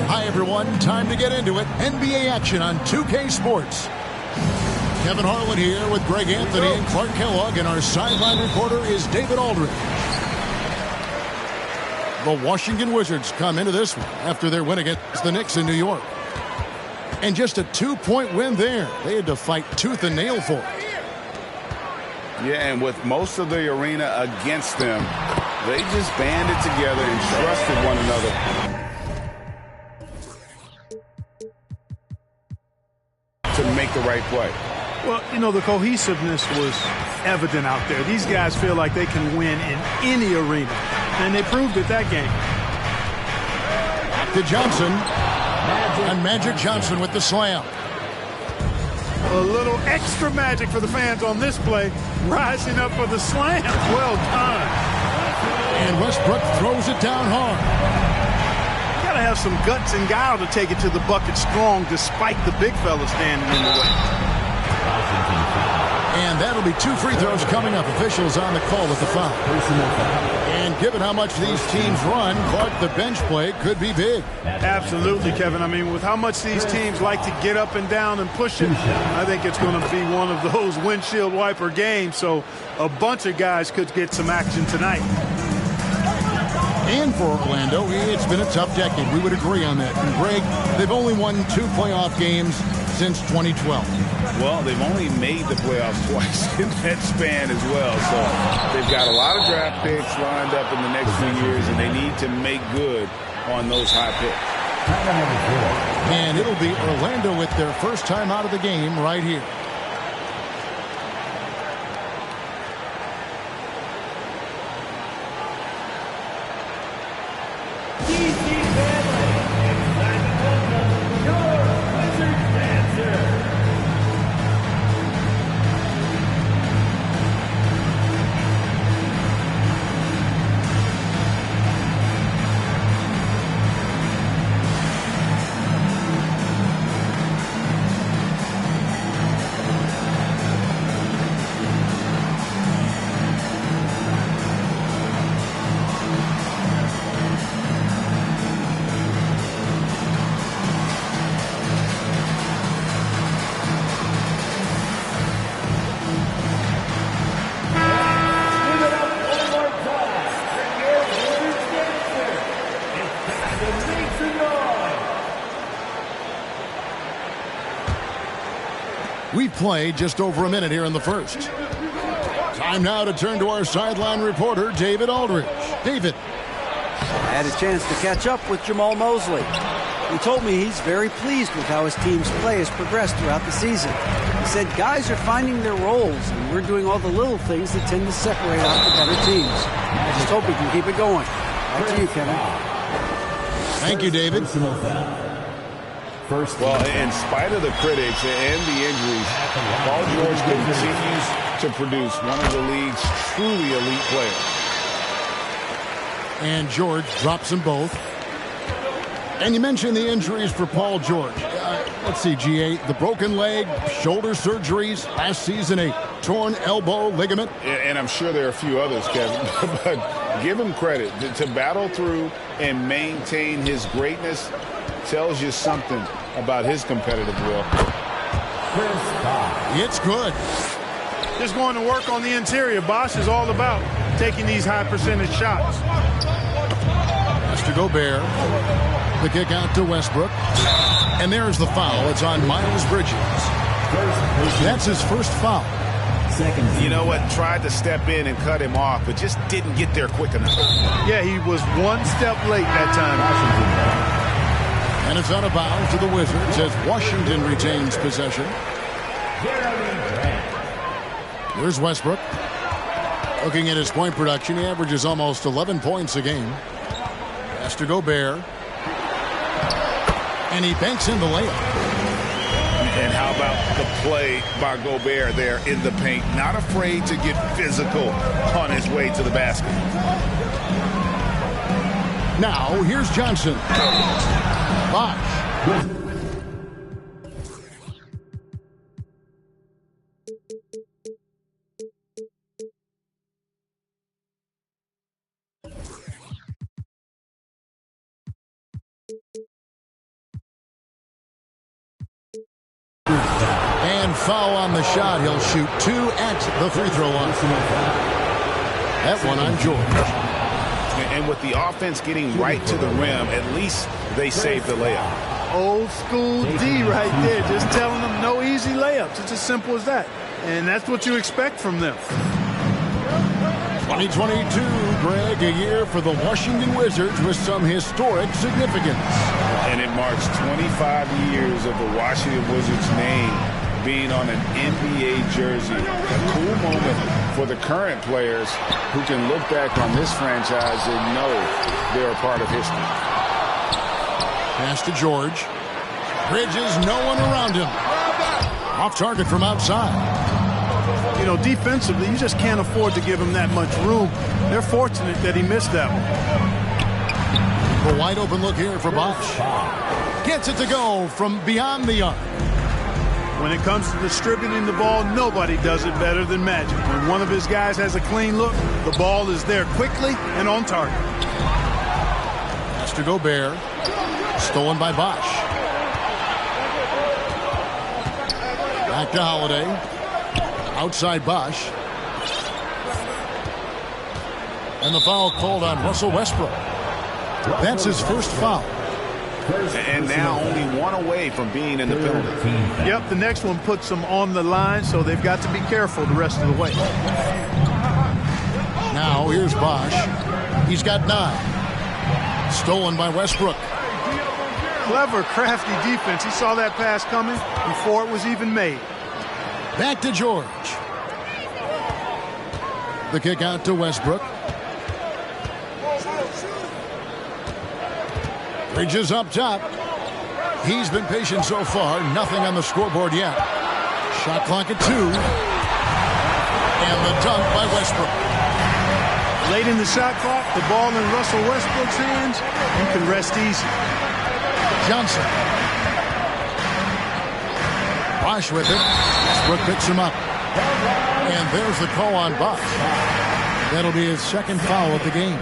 Hi, everyone. Time to get into it. NBA action on 2K Sports. Kevin Harlan here with Greg Anthony and Clark Kellogg, and our sideline reporter is David Aldridge. The Washington Wizards come into this one after their win against the Knicks in New York. And just a 2-point win there. They had to fight tooth and nail for it. Yeah, and with most of the arena against them, they just banded together and trusted one another to make the right play. Well, you know, the cohesiveness was evident out there. These guys feel like they can win in any arena, and they proved it that game. To Johnson, and Magic Johnson with the slam. A little extra magic for the fans on this play, rising up for the slam. Well done. And Westbrook throws it down hard. You gotta have some guts and guile to take it to the bucket strong despite the big fella standing in the way. And that'll be 2 free throws coming up. Officials on the call with the foul. And given how much these teams run, Clark, the bench play could be big. Absolutely, Kevin. I mean, with how much these teams like to get up and down and push it, I think it's going to be one of those windshield wiper games. So a bunch of guys could get some action tonight. And for Orlando, it's been a tough decade. We would agree on that. And Greg, they've only won 2 playoff games since 2012. Well, they've only made the playoffs twice in that span as well. So they've got a lot of draft picks lined up in the next few years, and they need to make good on those high picks. And it'll be Orlando with their first time out of the game right here. We've played just over a minute here in the first. Time now to turn to our sideline reporter, David Aldridge. David. I had a chance to catch up with Jamal Mosley. He told me he's very pleased with how his team's play has progressed throughout the season. He said guys are finding their roles, and we're doing all the little things that tend to separate out the better teams. I just hope we can keep it going. Back to you, Kevin. Thank you, David. Well, in spite of the critics and the injuries, Paul George continues to produce one of the league's truly elite players. And George drops them both. And you mentioned the injuries for Paul George. Let's see, GA, the broken leg, shoulder surgeries, last season a torn elbow ligament. And I'm sure there are a few others, Kevin, but give him credit. To battle through and maintain his greatness tells you something about his competitive will. It's good. Just going to work on the interior. Bosch is all about taking these high percentage shots. That's to Gobert. The kick out to Westbrook. And there's the foul. It's on Miles Bridges. That's his first foul. You know what? Tried to step in and cut him off, but just didn't get there quick enough. Yeah, he was one step late that time. And it's out of bounds to the Wizards as Washington retains possession. Here's Westbrook. Looking at his point production, he averages almost 11 points a game. Pass to Gobert. And he banks in the layup. And how about the play by Gobert there in the paint? Not afraid to get physical on his way to the basket. Now, here's Johnson. Bosh. And foul on the shot. He'll shoot 2 at the free throw line. That one on George. And with the offense getting right to the rim, at least they saved the layup. Old school D right there. Just telling them no easy layups. It's as simple as that. And that's what you expect from them. 2022, Greg, a year for the Washington Wizards with some historic significance. And it marks 25 years of the Washington Wizards name being on an NBA jersey. A cool moment for the current players who can look back on this franchise and know they're a part of history. Pass to George. Bridges, no one around him. Off target from outside. You know, defensively, you just can't afford to give him that much room. They're fortunate that he missed that one. A wide open look here for Bosh. Gets it to go from beyond the arc. When it comes to distributing the ball, nobody does it better than Magic. When one of his guys has a clean look, the ball is there quickly and on target. Pass to Gobert. Stolen by Bosh. Back to Holiday. Outside Bosh. And the foul called on Russell Westbrook. That's his first foul. And now only one away from being in the penalty. Yep, the next one puts them on the line, so they've got to be careful the rest of the way. Now here's Bosh. He's got 9. Stolen by Westbrook. Clever, crafty defense. He saw that pass coming before it was even made. Back to George. The kick out to Westbrook. Bridges up top. He's been patient so far. Nothing on the scoreboard yet. Shot clock at 2. And the dunk by Westbrook. Late in the shot clock, the ball in Russell Westbrook's hands. You can rest easy. Johnson. Bosh with it. Westbrook picks him up. And there's the call on Bosh. That'll be his second foul of the game.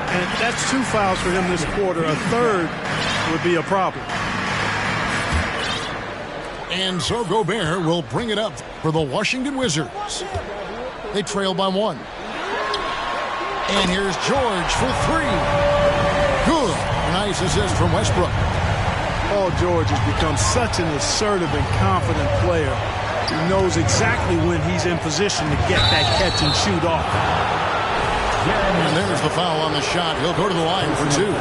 And that's 2 fouls for him this quarter. A third would be a problem. And so Gobert will bring it up for the Washington Wizards. They trail by 1. And here's George for 3. Good. Nice assist from Westbrook. Paul George has become such an assertive and confident player. He knows exactly when he's in position to get that catch and shoot off. And there's the foul on the shot. He'll go to the line for 2.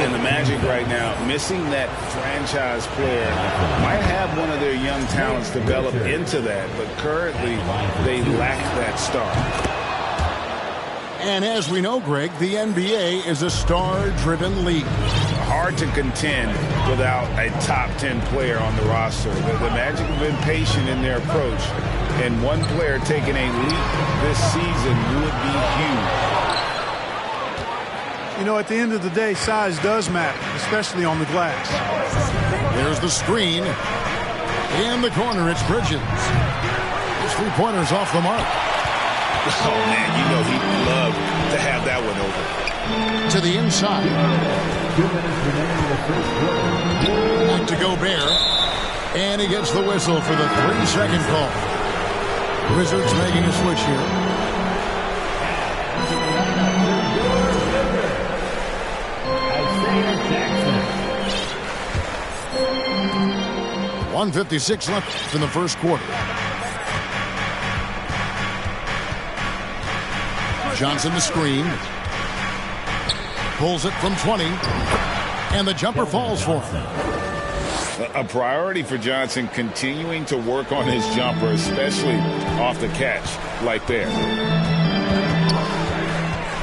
And the Magic right now, missing that franchise player, might have one of their young talents develop into that, but currently they lack that star. And as we know, Greg, the NBA is a star-driven league. Hard to contend without a top 10 player on the roster. The Magic have been patient in their approach, and one player taking a leap this season would be huge. You know, at the end of the day, size does matter, especially on the glass. There's the screen. In the corner, it's Bridges. His 3-pointer's off the mark. Oh, man, you know he'd love to have that one over. To the inside. Back to Gobert. And he gets the whistle for the 3-second call. Wizards making a switch here. 1:56 left in the first quarter. Johnson the screen. Pulls it from 20. And the jumper falls for him. A priority for Johnson, continuing to work on his jumper, especially off the catch like there.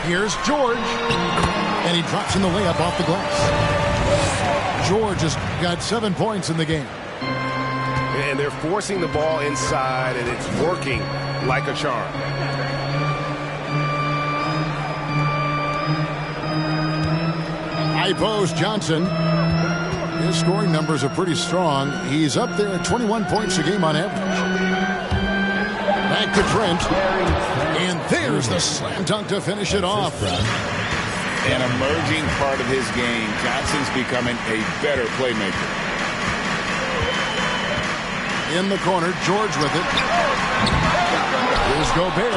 Here's George. And he drops in the layup off the glass. George has got 7 points in the game. And they're forcing the ball inside, and it's working like a charm. High post Johnson. His scoring numbers are pretty strong. He's up there at 21 points a game on average. Back to Trent. And there's the slam dunk to finish it off. An emerging part of his game. Johnson's becoming a better playmaker. In the corner, George with it. Here's Gobert.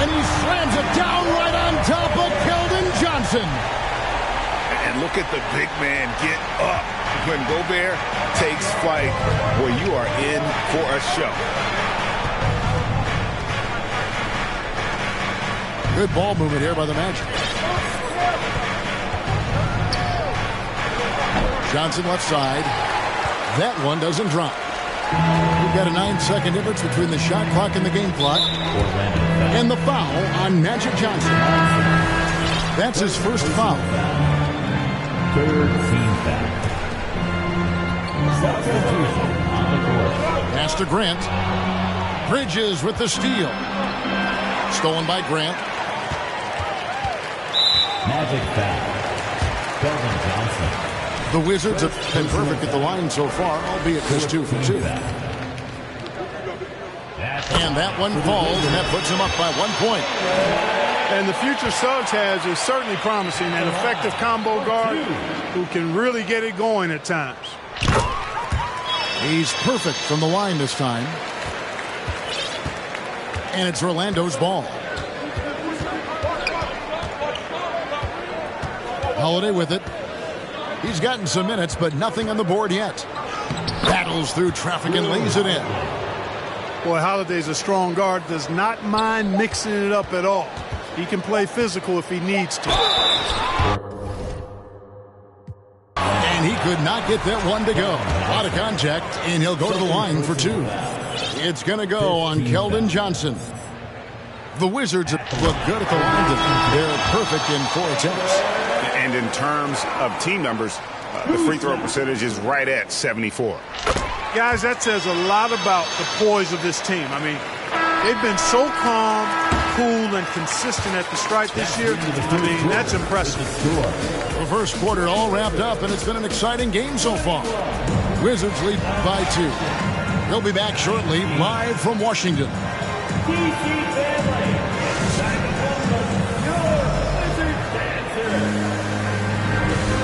And he slams it down right on top of Keldon Johnson. And look at the big man get up. When Gobert takes flight, well, you are in for a show. Good ball movement here by the Magic. Johnson left side. That one doesn't drop. We've got a 9-second difference between the shot clock and the game clock. And the foul on Magic Johnson. That's his first foul. Third team foul. Substitution on the court. Pass to Grant. Bridges with the steal. Stolen by Grant. Magic foul. Keldon Johnson. The Wizards have been perfect at the line so far, albeit just 2 for 2. And that one falls, and that puts him up by 1 point. And the future Suggs has is certainly promising, an effective combo guard who can really get it going at times. He's perfect from the line this time. And it's Orlando's ball. Holiday with it. He's gotten some minutes, but nothing on the board yet. Battles through traffic and lays it in. Boy, Holiday's a strong guard, does not mind mixing it up at all. He can play physical if he needs to. And he could not get that one to go. Out of contact, and he'll go to the line for 2. It's going to go on Keldon Johnson. The Wizards look good at the line. They're perfect in 4 attempts. And in terms of team numbers, the free throw percentage is right at 74. Guys, that says a lot about the poise of this team. I mean, they've been so calm, cool, and consistent at the stripe this year. I mean, that's impressive. The first quarter all wrapped up, and it's been an exciting game so far. Wizards lead by 2. They'll be back shortly, live from Washington.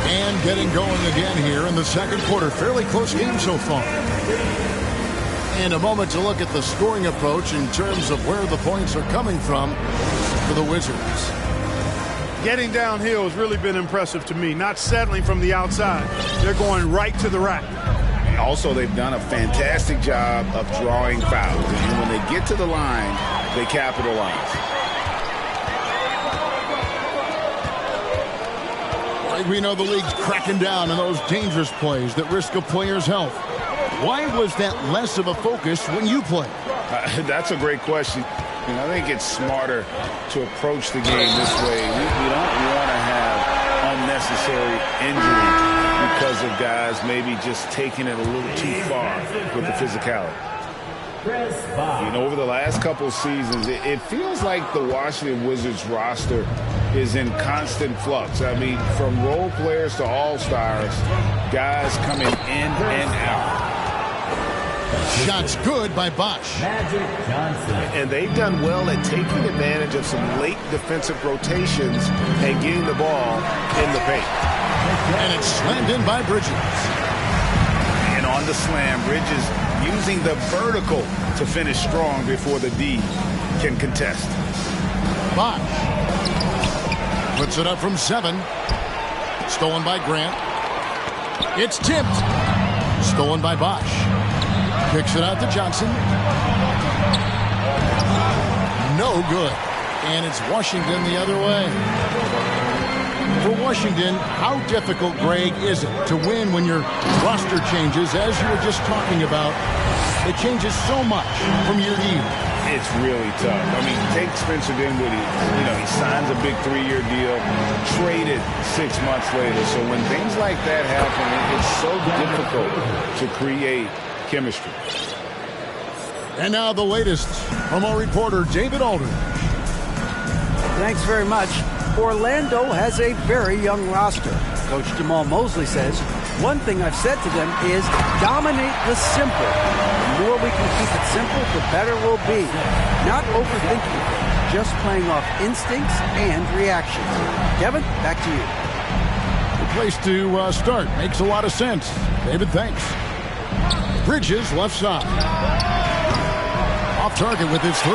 And getting going again here in the second quarter. Fairly close game so far. And a moment to look at the scoring approach in terms of where the points are coming from for the Wizards. Getting downhill has really been impressive to me. Not settling from the outside. They're going right to the rack. Also, they've done a fantastic job of drawing fouls. And when they get to the line, they capitalize. We know the league's cracking down on those dangerous plays that risk a player's health. Why was that less of a focus when you play? That's a great question. And I think it's smarter to approach the game this way. We don't want to have unnecessary injury because of guys maybe just taking it a little too far with the physicality. You know, over the last couple seasons, it feels like the Washington Wizards roster is in constant flux. I mean, from role players to all-stars, guys coming in and out. Shots good by Bosch. Magic Johnson. And they've done well at taking advantage of some late defensive rotations and getting the ball in the paint. And it's slammed in by Bridges. And on the slam, Bridges using the vertical to finish strong before the D can contest. Bosch puts it up from 7. Stolen by Grant. It's tipped. Stolen by Bosch. Kicks it out to Johnson. No good. And it's Washington the other way. For Washington, how difficult, Greg, is it to win when your roster changes, as you were just talking about? It changes so much from year to year. It's really tough. I mean, take Spencer Dinwiddie. He signs a big 3-year deal, traded 6 months later. So when things like that happen, it's so difficult to create chemistry. And now the latest from our reporter, David Aldridge. Thanks very much. Orlando has a very young roster. Coach Jamal Mosley says, one thing I've said to them is dominate the simple. The more we can keep it simple, the better we'll be. Not overthinking it, just playing off instincts and reactions. Kevin, back to you. The place to start. Makes a lot of sense. David, thanks. Bridges, left side. Off target with his 3.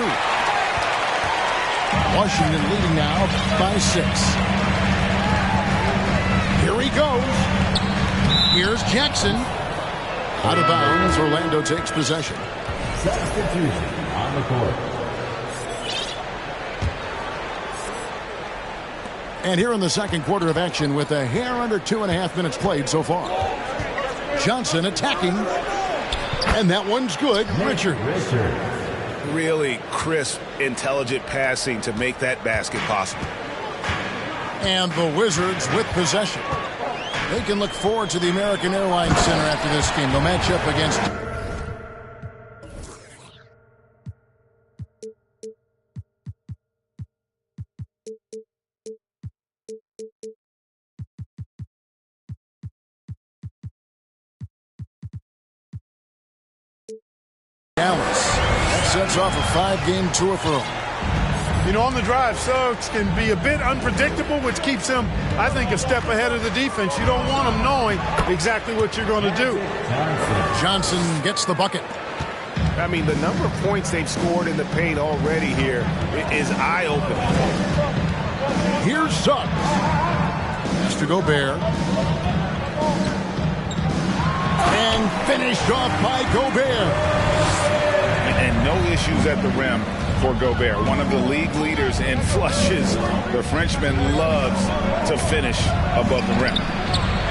Washington leading now by 6. Here he goes. Here's Jackson. Out of bounds. Orlando takes possession. Substitution on the court. And here in the second quarter of action with a hair under 2.5 minutes played so far. Johnson attacking. And that one's good. Richard. Really crisp, intelligent passing to make that basket possible. And the Wizards with possession. They can look forward to the American Airlines Center after this game. They'll match up against Dallas. That sets off a 5-game tour for them. On the drive, Suggs can be a bit unpredictable, which keeps him, I think, a step ahead of the defense. You don't want him knowing exactly what you're going to do. Johnson gets the bucket. I mean, the number of points they've scored in the paint already here is eye-opening. Here's Suggs. Has to Gobert. And finished off by Gobert. And no issues at the rim for Gobert, one of the league leaders in flushes. The Frenchman loves to finish above the rim.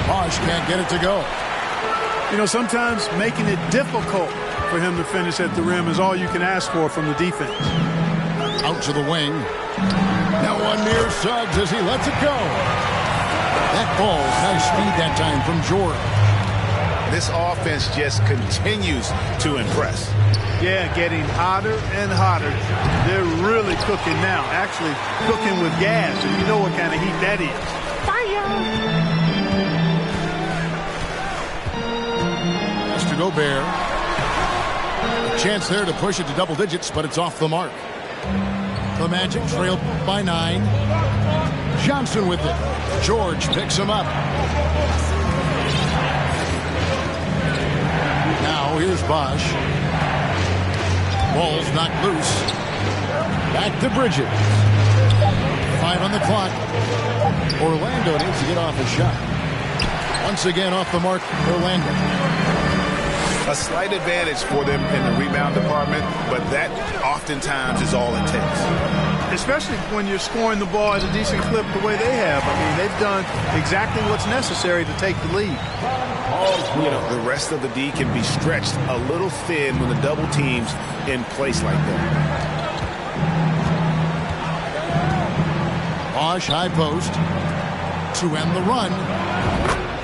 Bosch can't get it to go. Sometimes making it difficult for him to finish at the rim is all you can ask for from the defense. Out to the wing. Now one near Suggs as he lets it go. That ball, nice speed that time from Jordan. This offense just continues to impress. Yeah, getting hotter and hotter. They're really cooking now. Actually cooking with gas, and you know what kind of heat that is. Fire! Has to Gobert. A chance there to push it to double digits, but it's off the mark. The Magic trail by 9. Johnson with it. George picks him up. Now here's Bosch. Ball's knocked loose. Back to Bridges. 5 on the clock. Orlando needs to get off a shot. Once again off the mark, Orlando. A slight advantage for them in the rebound department, but that oftentimes is all it takes. Especially when you're scoring the ball at a decent clip the way they have. I mean, they've done exactly what's necessary to take the lead. The rest of the D can be stretched a little thin when the double team's in place like that. Bosch high post to end the run.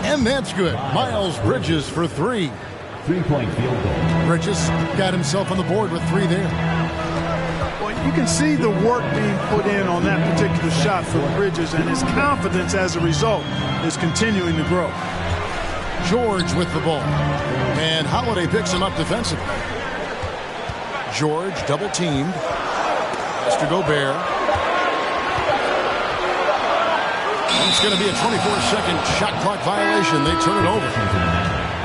And that's good. Miles Bridges for 3. 3-point field goal. Bridges got himself on the board with 3 there. Well, you can see the work being put in on that particular shot for Bridges, and his confidence as a result is continuing to grow. George with the ball. And Holiday picks him up defensively. George double teamed. Has to Gobert. It's going to be a 24-second shot clock violation. They turn it over.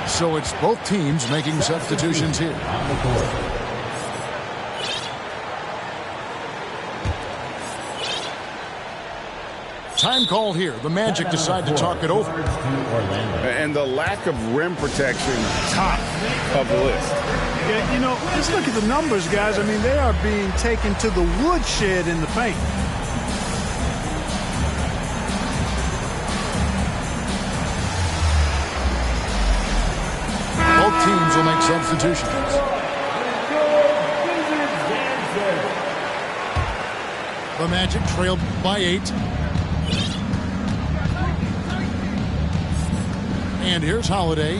So it's both teams making substitutions here. On the court. Time called here. The Magic decide to talk it over. And the lack of rim protection, top of the list. Yeah, you know, just look at the numbers, guys. I mean, they are being taken to the woodshed in the paint. Both teams will make substitutions. The Magic trailed by 8. And here's Holiday.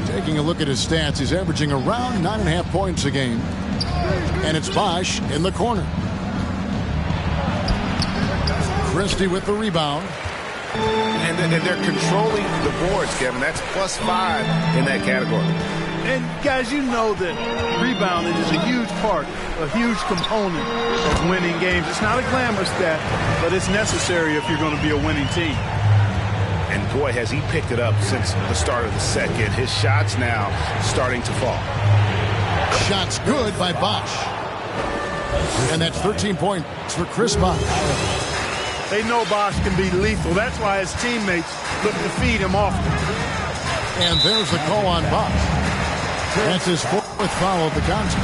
Taking a look at his stats, he's averaging around 9.5 points a game. And it's Bosch in the corner. Christie with the rebound. And they're controlling the boards, Kevin. That's +5 in that category. And, guys, you know that rebounding is a huge part, a huge component of winning games. It's not a glamorous stat, but it's necessary if you're going to be a winning team. And, boy, has he picked it up since the start of the second. His shots now starting to fall. Shots good by Bosch. And that's 13 points for Chris Bosch. They know Bosch can be lethal. That's why his teammates look to feed him often. And there's the call on Bosch. That's his 4th foul of the contest.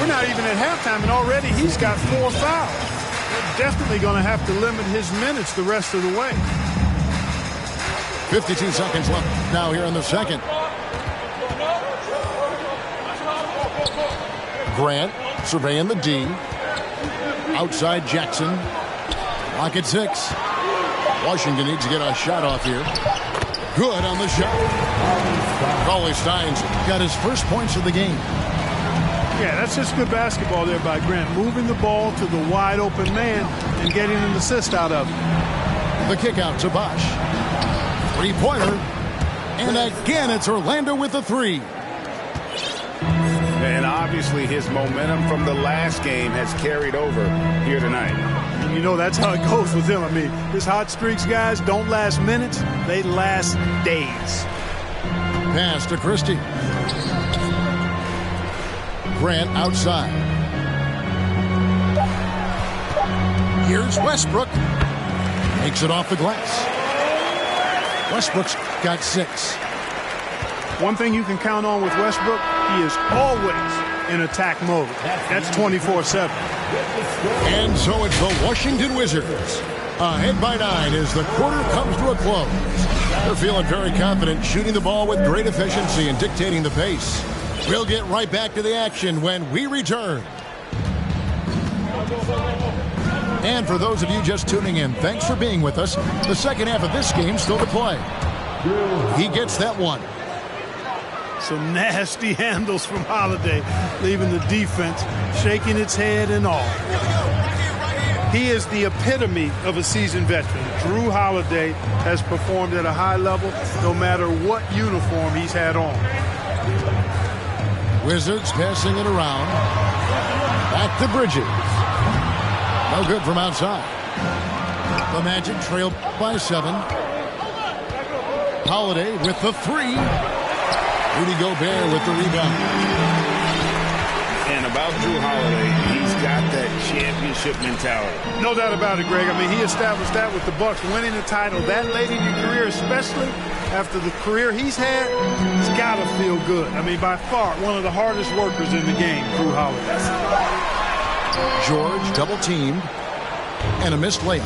We're not even at halftime, and already he's got 4 fouls. They're definitely going to have to limit his minutes the rest of the way. 52 seconds left now here in the second. Grant surveying the D. Outside Jackson. Lock at 6. Washington needs to get a shot off here. Good on the shot. Cauley Stein's got his first points of the game. Yeah, that's just good basketball there by Grant. Moving the ball to the wide open man and getting an assist out of it. The kick out to Bosch. 3-pointer. And again, it's Orlando with the 3. And obviously his momentum from the last game has carried over here tonight. And you know that's how it goes with him. I mean, his hot streaks, guys, don't last minutes. They last days. Pass to Christie. Grant outside. Here's Westbrook. Makes it off the glass. Westbrook's got 6. One thing you can count on with Westbrook, he is always in attack mode. That's 24/7. And so it's the Washington Wizards. Ahead by 9 as the quarter comes to a close. They're feeling very confident, shooting the ball with great efficiency and dictating the pace. We'll get right back to the action when we return. And for those of you just tuning in, thanks for being with us. The second half of this game still to play. He gets that one. Some nasty handles from Holiday, leaving the defense shaking its head and all. He is the epitome of a seasoned veteran. Drew Holiday has performed at a high level no matter what uniform he's had on. Wizards passing it around. Back to Bridges. No good from outside. The Magic trail by 7. Holiday with the 3. Rudy Gobert with the rebound. And about Drew Holiday, he's got that championship mentality. No doubt about it, Greg. I mean, he established that with the Bucks, winning the title that late in your career, especially after the career he's had. It's got to feel good. I mean, by far, one of the hardest workers in the game, Drew Holiday. George double-teamed and a missed layup.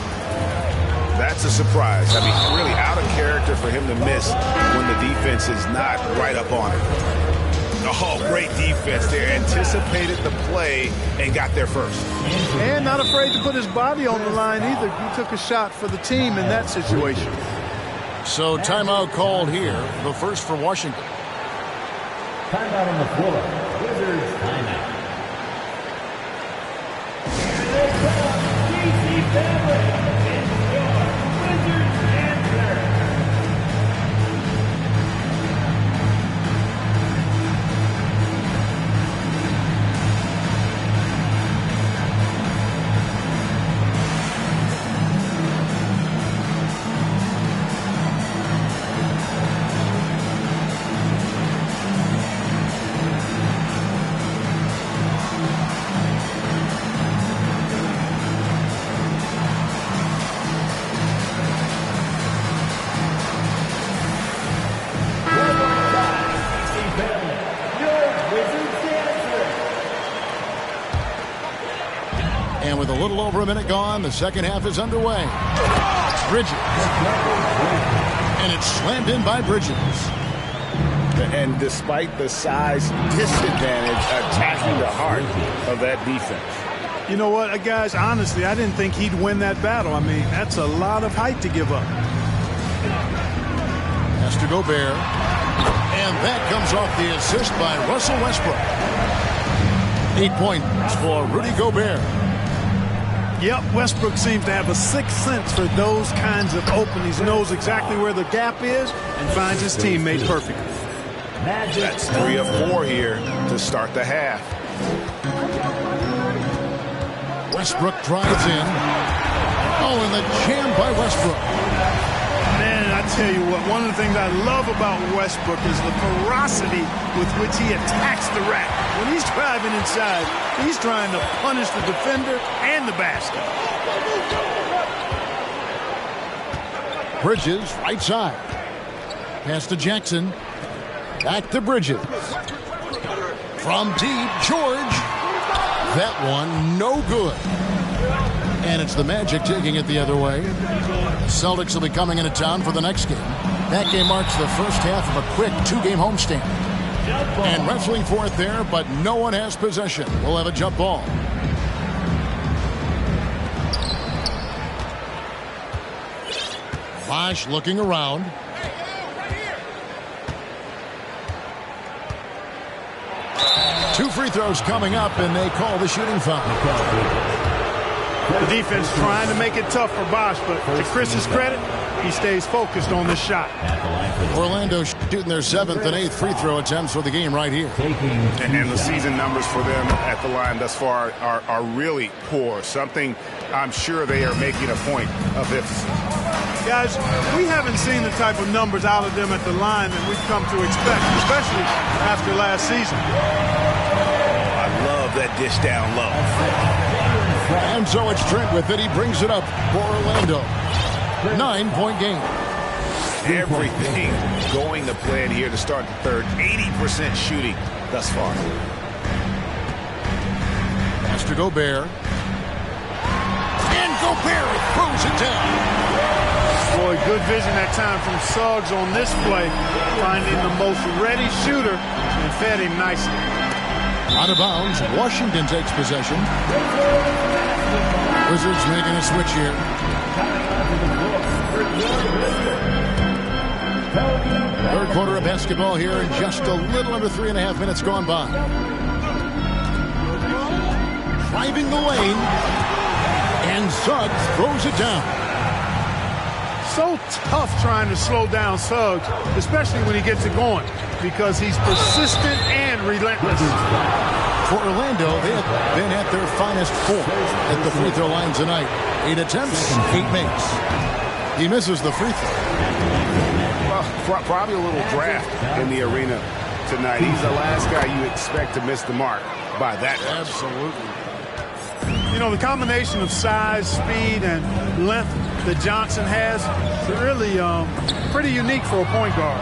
That's a surprise. I mean, really out of character for him to miss when the defense is not right up on it. Oh, great defense there. Anticipated the play and got there first. And not afraid to put his body on the line either. He took a shot for the team in that situation. So timeout called here. The first for Washington. Timeout on the floor. Wizards timeout. little over a minute gone. The second half is underway. Bridges. And it's slammed in by Bridges. And despite the size disadvantage, attacking the heart of that defense. You know what, guys, honestly, I didn't think he'd win that battle. I mean, that's a lot of height to give up. Has to go Bear. And that comes off the assist by Russell Westbrook. 8 points for Rudy Gobert. Yep, Westbrook seems to have a sixth sense for those kinds of openings. He knows exactly where the gap is and finds his teammate perfectly. That's 3 of 4 here to start the half. Westbrook drives in. Oh, and the jam by Westbrook. Man, I tell you what, one of the things I love about Westbrook is the ferocity with which he attacks the rack. When he's driving inside, he's trying to punish the defender and the basket. Bridges, right side. Pass to Jackson. Back to Bridges. From deep, George. That one, no good. And it's the Magic taking it the other way. The Celtics will be coming into town for the next game. That game marks the first half of a quick 2-game homestand. And wrestling for it there, but no one has possession. We'll have a jump ball. Bosh looking around. Two free throws coming up, and they call the shooting foul. The defense trying to make it tough for Bosh, but to Chris's credit, he stays focused on this shot. Orlando shooting their 7th and 8th free throw attempts for the game right here. And the season numbers for them at the line thus far are really poor. Something I'm sure they are making a point of emphasis. Guys, we haven't seen the type of numbers out of them at the line that we've come to expect, especially after last season. I love that dish down low. And so it's Trent with it. He brings it up for Orlando. 9-point game. Everything going to plan here to start the third. 80% shooting thus far. Has to Gobert. And Gobert throws it down. Boy, good vision that time from Suggs on this play, finding the most ready shooter and fed him nicely. Out of bounds, Washington takes possession. Wizards making a switch here. Third quarter of basketball here, and just a little under 3.5 minutes gone by. Driving the lane, and Suggs throws it down. So tough trying to slow down Suggs, especially when he gets it going, because he's persistent and relentless. For Orlando, they have been at their finest 4 at the free throw line tonight. 8 attempts, 8 makes. He misses the free throw. Well, probably a little draft in the arena tonight. He's the last guy you expect to miss the mark by that much. Absolutely. You know, the combination of size, speed, and length that Johnson has is really pretty unique for a point guard.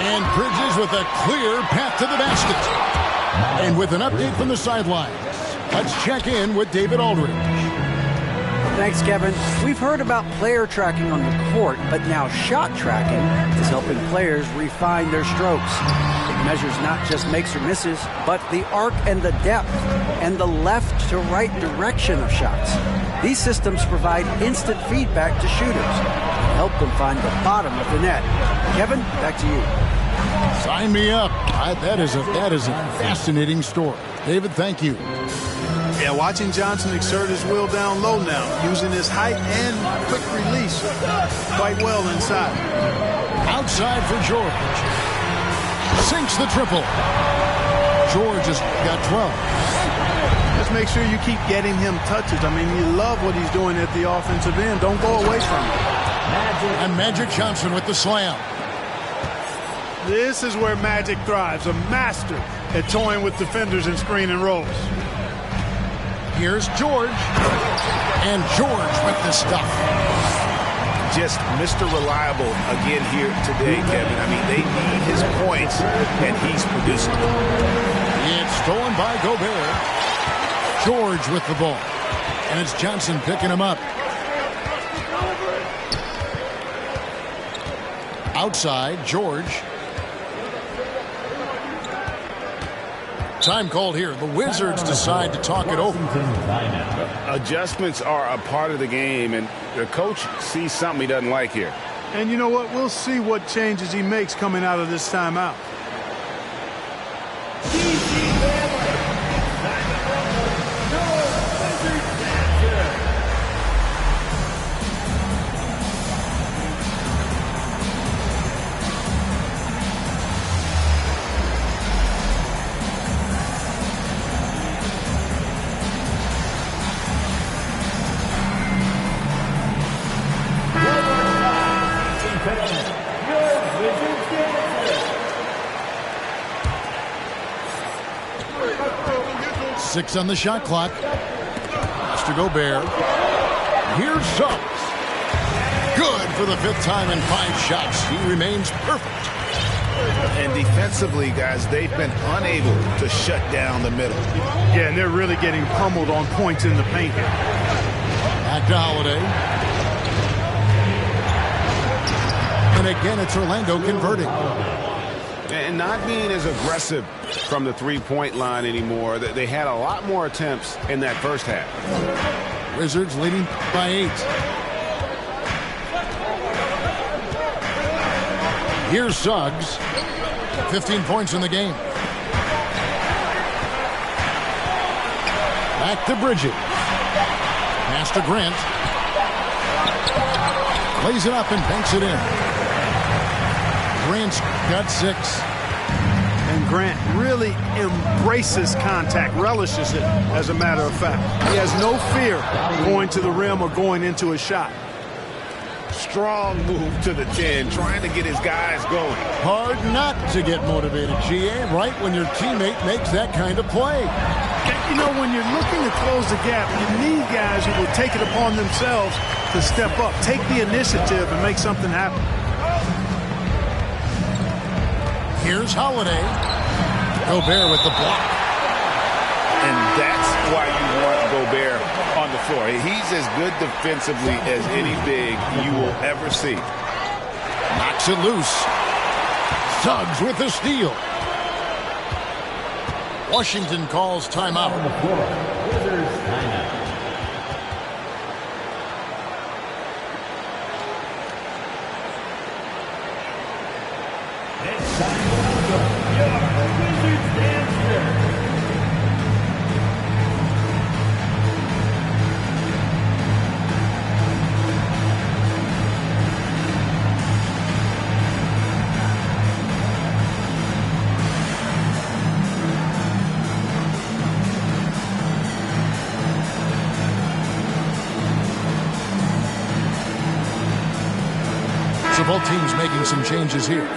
And Bridges with a clear path to the basket. And with an update from the sidelines, let's check in with David Aldridge. Thanks, Kevin. We've heard about player tracking on the court, but now shot tracking is helping players refine their strokes. It measures not just makes or misses, but the arc and the depth and the left to right direction of shots. These systems provide instant feedback to shooters and help them find the bottom of the net. Kevin, back to you. Sign me up. That is a fascinating story. David, thank you. Yeah, watching Johnson exert his will down low now, using his height and quick release quite well inside. Outside for George. Sinks the triple. George has got 12. Just make sure you keep getting him touches. I mean, you love what he's doing at the offensive end. Don't go away from him. And Magic Johnson with the slam. This is where Magic thrives, a master at toying with defenders and screen and rolls. Here's George. And George with the stuff. Just Mr. Reliable again here today, Kevin. I mean, they need his points, and he's producing them. It's stolen by Gobert. George with the ball. And it's Johnson picking him up. Outside, George. Time called here. The Wizards decide to talk it over. Adjustments are a part of the game, and the coach sees something he doesn't like here. And you know what? We'll see what changes he makes coming out of this timeout. Six on the shot clock. Mr. Gobert. Here's Suggs. Good for the 5th time in 5 shots. He remains perfect. And defensively, guys, they've been unable to shut down the middle. Yeah, and they're really getting pummeled on points in the paint here. Back to Holiday. And again, it's Orlando converting. And not being as aggressive from the three-point line anymore. They had a lot more attempts in that first half. Wizards leading by 8. Here's Suggs. 15 points in the game. Back to Bridges. Pass to Grant. Plays it up and banks it in. Grant's got 6. And Grant really embraces contact, relishes it, as a matter of fact. He has no fear going to the rim or going into a shot. Strong move to the 10, trying to get his guys going. Hard not to get motivated, GA, right when your teammate makes that kind of play. You know, when you're looking to close the gap, you need guys who will take it upon themselves to step up, take the initiative, and make something happen. Here's Holiday. Gobert with the block. And that's why you want Gobert on the floor. He's as good defensively as any big you will ever see. Knocks it loose. Suggs with the steal. Washington calls timeout. On the floor, Wizards timeout. It's time to welcome your Wizards dancer. So both teams making some changes here.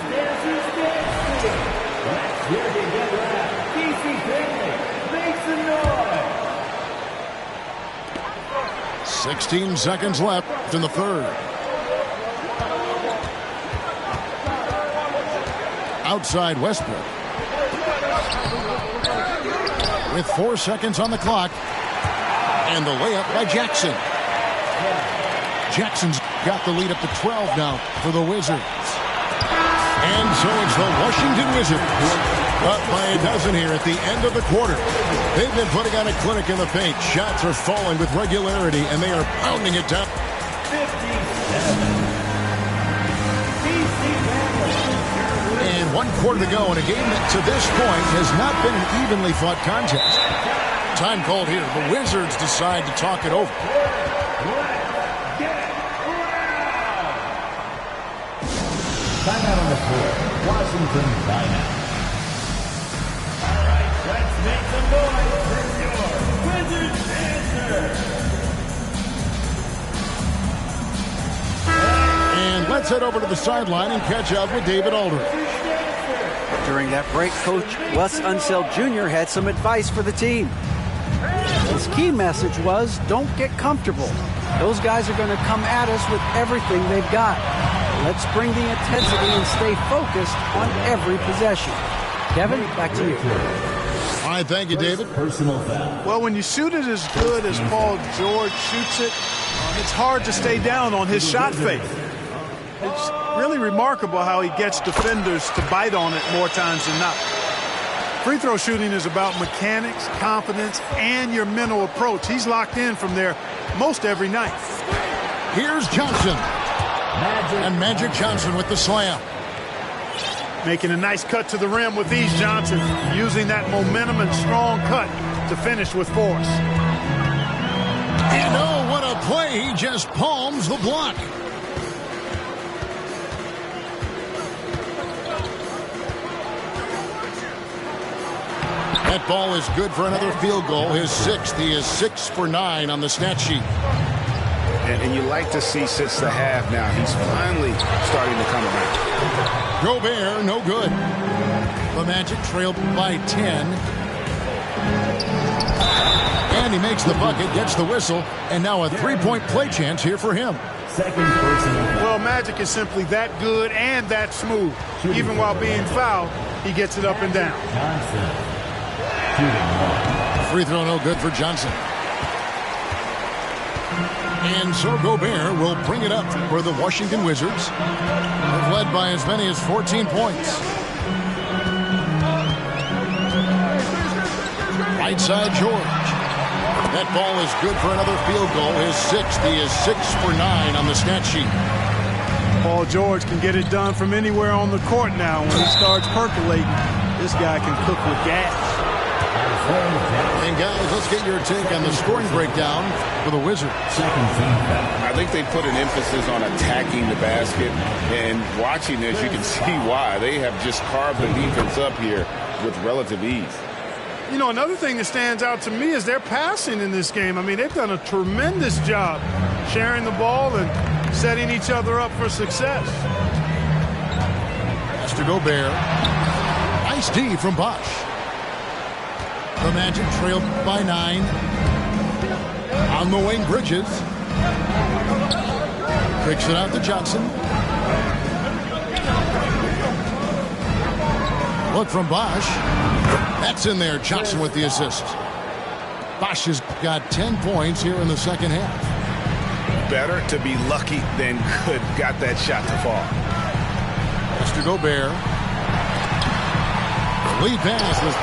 16 seconds left in the third. Outside Westbrook. With 4 seconds on the clock. And the layup by Jackson. Jackson's got the lead up to 12 now for the Wizards. And so it's the Washington Wizards up by a dozen here at the end of the quarter. They've been putting on a clinic in the paint. Shots are falling with regularity, and they are pounding it down. 57. And 1 quarter to go in a game that to this point has not been an evenly fought contest. Time called here. The Wizards decide to talk it over. Timeout on the floor. Washington timeout. All right, let's make some noise for your Wizards dancer. And let's head over to the sideline and catch up with David Aldridge. During that break, Coach Wes Unseld Jr. had some advice for the team. His key message was, don't get comfortable. Those guys are going to come at us with everything they've got. Let's bring the intensity and stay focused on every possession. Kevin, back to you. All right, thank you, David. Personal foul. Well, when you shoot it as good as Paul George shoots it, it's hard to stay down on his shot fake. It's really remarkable how he gets defenders to bite on it more times than not. Free throw shooting is about mechanics, confidence, and your mental approach. He's locked in from there most every night. Here's Johnson. And Magic Johnson with the slam. Making a nice cut to the rim with ease, Johnson. Using that momentum and strong cut to finish with force. And oh, what a play. He just palms the block. That ball is good for another field goal. His sixth. He is 6 for 9 on the stat sheet. And you like to see since the half now. He's finally starting to come around. Gobert, no good. The Magic trailed by 10. And he makes the bucket, gets the whistle, and now a three-point play chance here for him. Second personal foul. Well, Magic is simply that good and that smooth. Even while being fouled, he gets it up and down. Johnson. Shooting one. Free throw no good for Johnson. And so Gobert will bring it up for the Washington Wizards. They've led by as many as 14 points. Right side George. That ball is good for another field goal. His sixth. He is 6 for 9 on the stat sheet. Paul George can get it done from anywhere on the court now. When he starts percolating, this guy can cook with gas. And guys, let's get your take on the scoring breakdown for the Wizards. I think they put an emphasis on attacking the basket, and watching this, you can see why. They have just carved the defense up here with relative ease. You know, another thing that stands out to me is their passing in this game. I mean, they've done a tremendous job sharing the ball and setting each other up for success. Mr. Gobert. Nice D from Bosch. The Magic trailed by 9. On the wing, Bridges. Kicks it out to Johnson. Look from Bosch. That's in there. Johnson with the assist. Bosch has got 10 points here in the second half. Better to be lucky than good. Got that shot to fall. Mr. Gobert. The lead pass was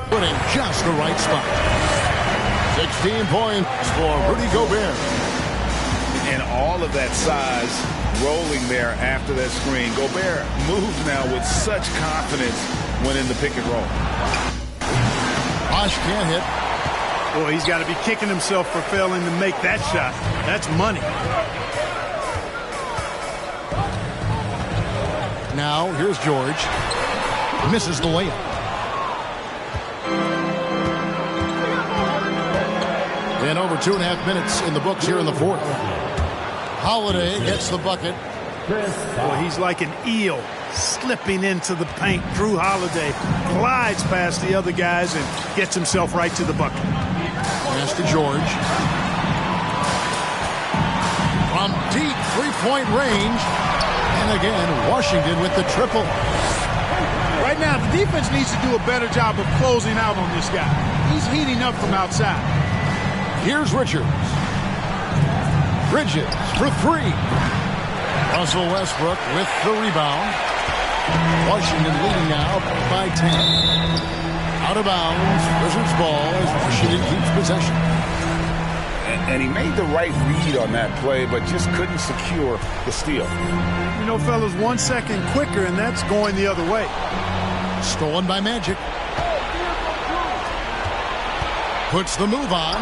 put in just the right spot. 16 points for Rudy Gobert. And all of that size rolling there after that screen. Gobert moves now with such confidence when in the pick and roll. Bosch can't hit. Boy, he's got to be kicking himself for failing to make that shot. That's money. Now, here's George. Misses the layup. And over 2.5 minutes in the books here in the fourth. Holiday gets the bucket. Boy, he's like an eel slipping into the paint. Drew Holiday glides past the other guys and gets himself right to the bucket. Pass to George. From deep three-point range. And again, Washington with the triple. Right now, the defense needs to do a better job of closing out on this guy. He's heating up from outside. Here's Richards. Bridges for 3. Russell Westbrook with the rebound. Washington leading now by 10. Out of bounds. Wizards ball as Washington keeps possession. And he made the right read on that play, but just couldn't secure the steal. You know, fellas, 1 second quicker, and that's going the other way. Stolen by Magic. Puts the move on.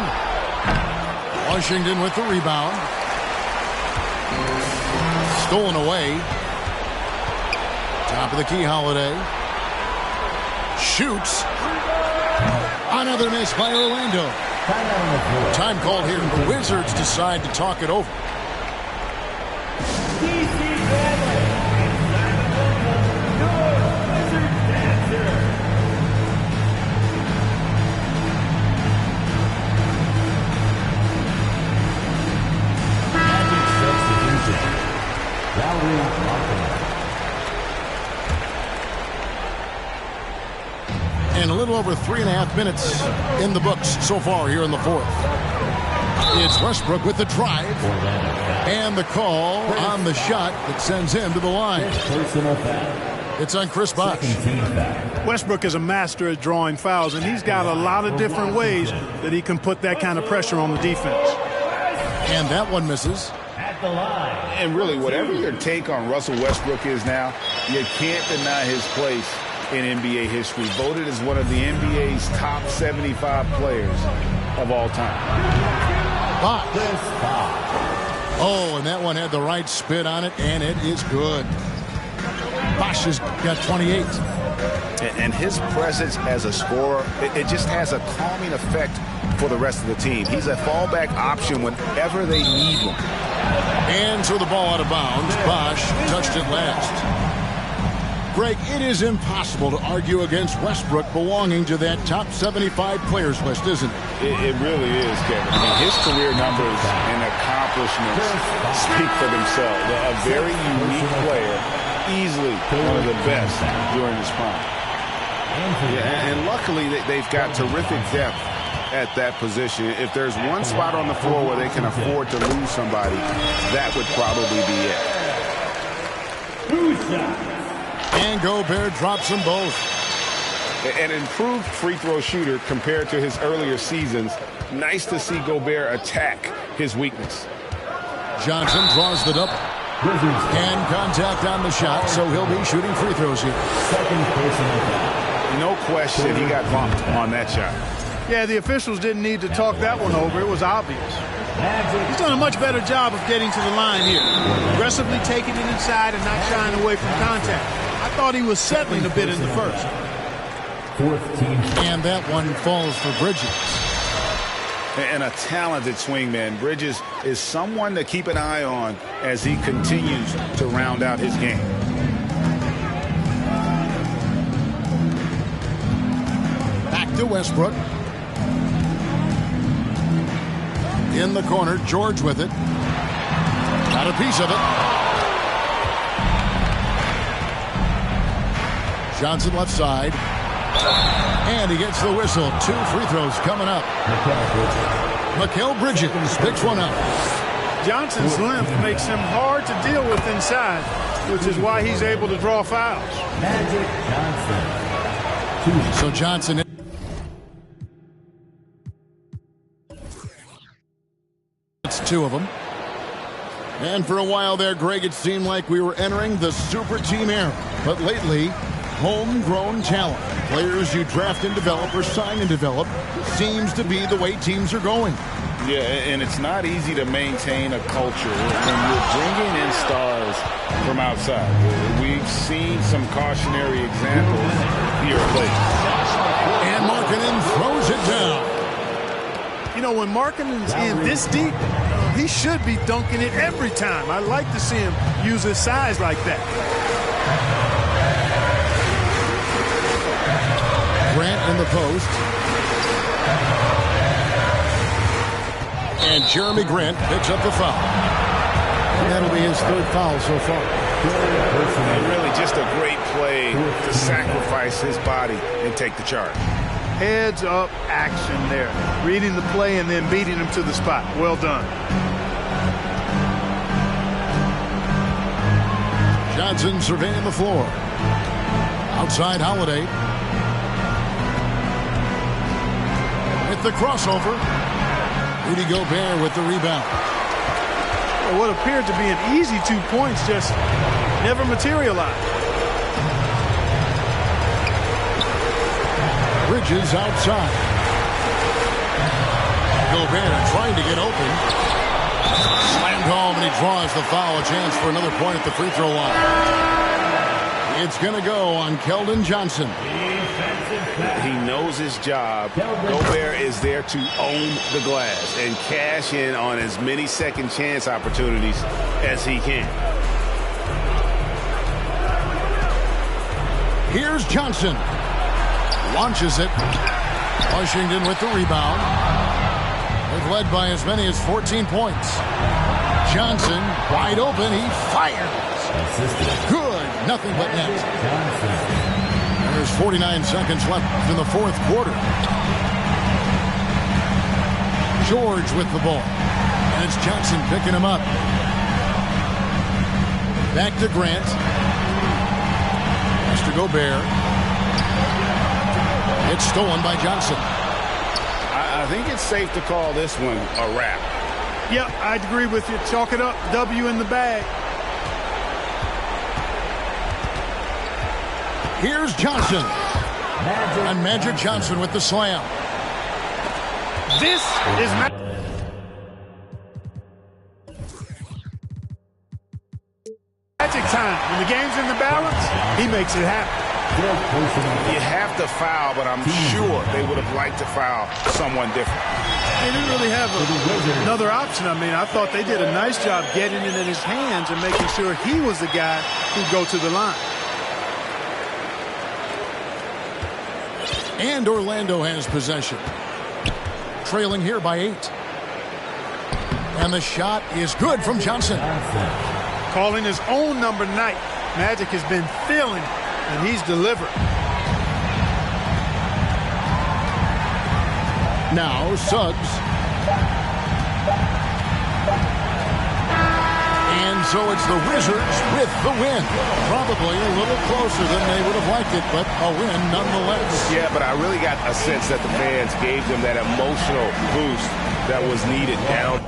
Washington with the rebound. Stolen away. Top of the key, Holiday. Shoots. Another miss by Orlando. Time called here. The Wizards decide to talk it over. And a little over 3.5 minutes in the books so far here in the fourth. It's Westbrook with the drive. And the call on the shot that sends him to the line. It's on Chris Bosh. Westbrook is a master at drawing fouls, and he's got a lot of different ways that he can put that kind of pressure on the defense. And that one misses. At the line. And really, whatever your take on Russell Westbrook is now, you can't deny his place in NBA history. Voted as one of the NBA's top 75 players of all time. Bosh. Oh, and that one had the right spin on it, and it is good. Bosh has got 28. And his presence as a scorer, it just has a calming effect for the rest of the team. He's a fallback option whenever they need one. And so the ball out of bounds. Bosh touched it last. Greg, it is impossible to argue against Westbrook belonging to that top 75 players list, isn't it? It really is, Kevin. I mean, his career numbers and accomplishments speak for themselves. A very unique player, easily one of the best during his prime. Yeah, and luckily they've got terrific depth at that position. If there's one spot on the floor where they can afford to lose somebody, that would probably be it. And Gobert drops them both. An improved free throw shooter compared to his earlier seasons. Nice to see Gobert attack his weakness. Johnson draws the double. And contact on the shot, so he'll be shooting free throws here. No question he got bumped on that shot. Yeah, the officials didn't need to talk that one over. It was obvious. He's done a much better job of getting to the line here. Aggressively taking it inside and not shying away from contact. I thought he was settling a bit in the first. And that one falls for Bridges. And a talented swingman. Bridges is someone to keep an eye on as he continues to round out his game. Back to Westbrook. In the corner, George with it. Got a piece of it. Johnson left side. And he gets the whistle. 2 free throws coming up. Mikal Bridges picks one up. Johnson's length makes him hard to deal with inside, which is why he's able to draw fouls. So Johnson... It's 2 of them. And for a while there, Greg, it seemed like we were entering the super team era. But lately, homegrown talent, players you draft and develop or sign and develop, seems to be the way teams are going. Yeah, and it's not easy to maintain a culture when you're bringing in stars from outside. We've seen some cautionary examples here lately. And Markkanen throws it down. You know, when Markkanen's in this deep, he should be dunking it every time. I like to see him use his size like that. Grant in the post. And Jeremy Grant picks up the foul. And that'll be his 3rd foul so far. And really just a great play to sacrifice his body and take the charge. Heads up action there. Reading the play and then beating him to the spot. Well done. Johnson surveying the floor. Outside Holiday. With the crossover. Rudy Gobert with the rebound. Well, what appeared to be an easy 2 points just never materialized. Bridges outside. Gobert trying to get open. Slammed home, and he draws the foul. A chance for another point at the free throw line. It's going to go on Keldon Johnson. He knows his job. Gobert is there to own the glass and cash in on as many second chance opportunities as he can. Here's Johnson. Launches it. Washington with the rebound. They've led by as many as 14 points. Johnson wide open. He fires. Good. Nothing but net. There's 49 seconds left in the fourth quarter. George with the ball. And it's Johnson picking him up. Back to Grant. Has to Gobert. It's stolen by Johnson. I think it's safe to call this one a wrap. Yep, I'd agree with you. Chalk it up. W in the bag. Here's Johnson. And Magic Johnson with the slam. This is Magic time. When the game's in the balance, he makes it happen. You have to foul, but I'm sure they would have liked to foul someone different. They didn't really have another option. I mean, I thought they did a nice job getting it in his hands and making sure he was the guy who'd go to the line. And Orlando has possession. Trailing here by 8. And the shot is good from Johnson. Calling his own number night. Magic has been feeling it, and he's delivered. Now Suggs. And so it's the Wizards with the win. Probably a little closer than they would have liked it, but a win nonetheless. Yeah, but I really got a sense that the fans gave them that emotional boost that was needed down.